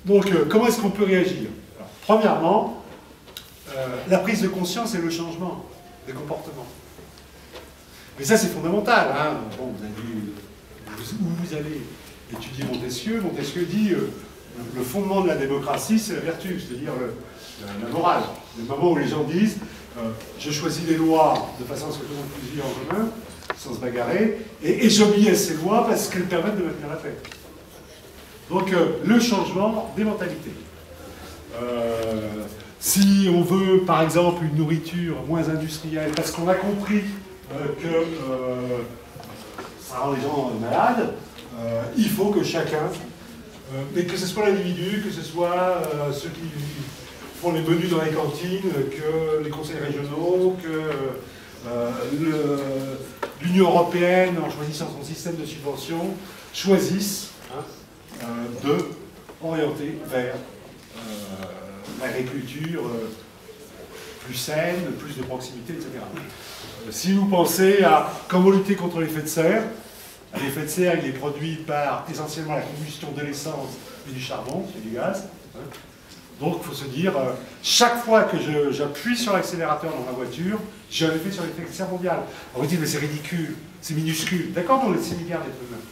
Donc, comment est-ce qu'on peut réagir? Alors, premièrement, la prise de conscience et le changement des comportements. Mais ça, c'est fondamental. Hein. Bon, vous avez dit où vous allez étudier Montesquieu. Montesquieu dit le fondement de la démocratie, c'est la vertu, c'est-à-dire la morale. Le moment où les gens disent je choisis les lois de façon à ce que tout le monde puisse vivre en commun, sans se bagarrer, et j'obéis à ces lois parce qu'elles permettent de maintenir la paix. Donc, le changement des mentalités. Si on veut, par exemple, une nourriture moins industrielle, parce qu'on a compris que ça rend les gens malades, il faut que chacun, mais que ce soit l'individu, que ce soit ceux qui font les menus dans les cantines, que les conseils régionaux, que l'Union européenne, en choisissant son système de subvention, choisissent de orienter vers l'agriculture plus saine, plus de proximité, etc. Si vous pensez à comment lutter contre l'effet de serre, l'effet de serre il est produit par essentiellement la combustion de l'essence et du charbon, c'est du gaz. Donc il faut se dire, chaque fois que j'appuie sur l'accélérateur dans ma voiture, j'ai un effet sur l'effet de serre mondial. On va dire, mais c'est ridicule, c'est minuscule. D'accord, dans les 6 milliards d'êtres humains.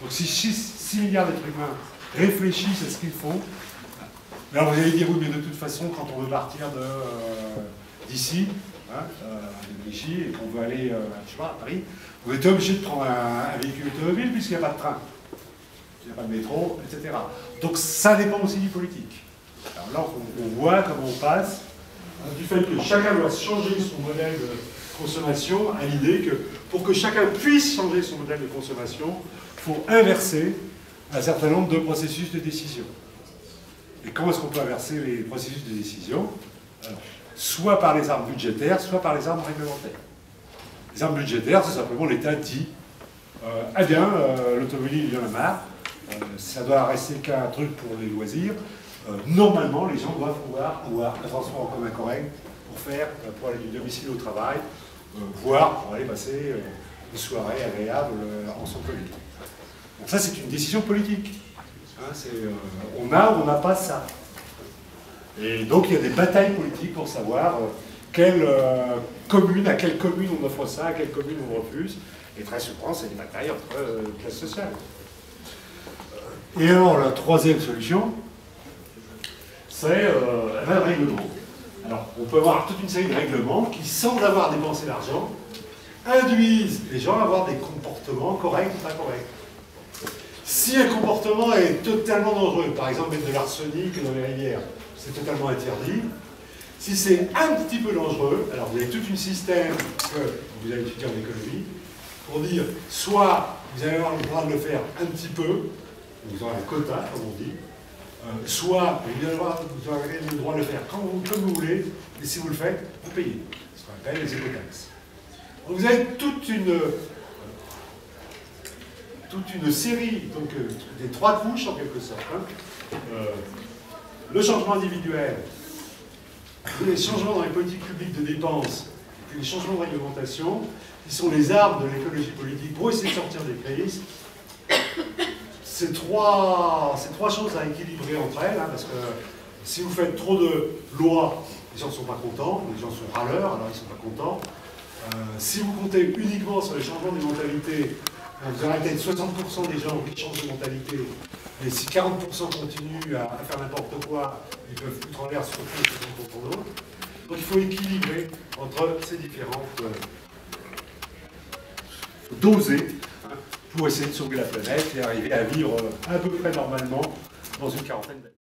Donc si 6 milliards d'êtres humains réfléchissent à ce qu'ils font, mais alors vous allez dire, oui, mais de toute façon, quand on veut partir d'ici, de Vichy, et qu'on veut aller, je sais pas, à Paris, vous êtes obligé de prendre un véhicule automobile puisqu'il n'y a pas de train, il n'y a pas de métro, etc. Donc ça dépend aussi du politique. Alors là, on voit comment on passe du fait que chacun doit changer son modèle de consommation à l'idée que pour que chacun puisse changer son modèle de consommation, il faut inverser un certain nombre de processus de décision. Et comment est-ce qu'on peut inverser les processus de décision? Soit par les armes budgétaires, soit par les armes réglementaires. Les armes budgétaires, c'est simplement l'État dit ah bien, l'automobile, il y en a marre, ça doit rester qu'un truc pour les loisirs. Normalement, les gens doivent pouvoir avoir un transport en commun correct pour aller du domicile au travail, voire pour aller passer une soirée agréable en centre-ville. Donc ça, c'est une décision politique. Hein, on a ou on n'a pas ça. Et donc il y a des batailles politiques pour savoir à quelle commune on offre ça, à quelle commune on refuse. Et très souvent, c'est des batailles entre classes sociales. Et alors, la troisième solution, c'est le règlement. Alors, on peut avoir toute une série de règlements qui, sans avoir dépensé d'argent, induisent les gens à avoir des comportements corrects ou pas corrects. Si un comportement est totalement dangereux, par exemple mettre de l'arsenic dans les rivières, c'est totalement interdit. Si c'est un petit peu dangereux, alors vous avez tout un système que vous avez étudié en économie, pour dire, soit vous allez avoir le droit de le faire un petit peu, vous aurez un quota, comme on dit, soit vous avez le droit de le faire comme vous voulez, et si vous le faites, vous payez. Ce qu'on appelle les écotaxes. Donc vous avez toute une série, donc des 3 couches en quelque sorte. Hein. Le changement individuel, les changements dans les politiques publiques de dépenses, et puis les changements de réglementation, qui sont les armes de l'écologie politique pour essayer de sortir des crises. Ces trois choses à équilibrer entre elles, hein, parce que si vous faites trop de lois, les gens ne sont pas contents, les gens sont râleurs, alors ils ne sont pas contents. Si vous comptez uniquement sur les changements des mentalités, vous aurez peut-être 60% des gens qui changent de mentalité, et si 40% continuent à faire n'importe quoi, ils peuvent foutre en l'air sur tout et contre d'autres. Donc il faut équilibrer entre ces différentes... doser pour essayer de sauver la planète et arriver à vivre à peu près normalement dans une quarantaine d'années.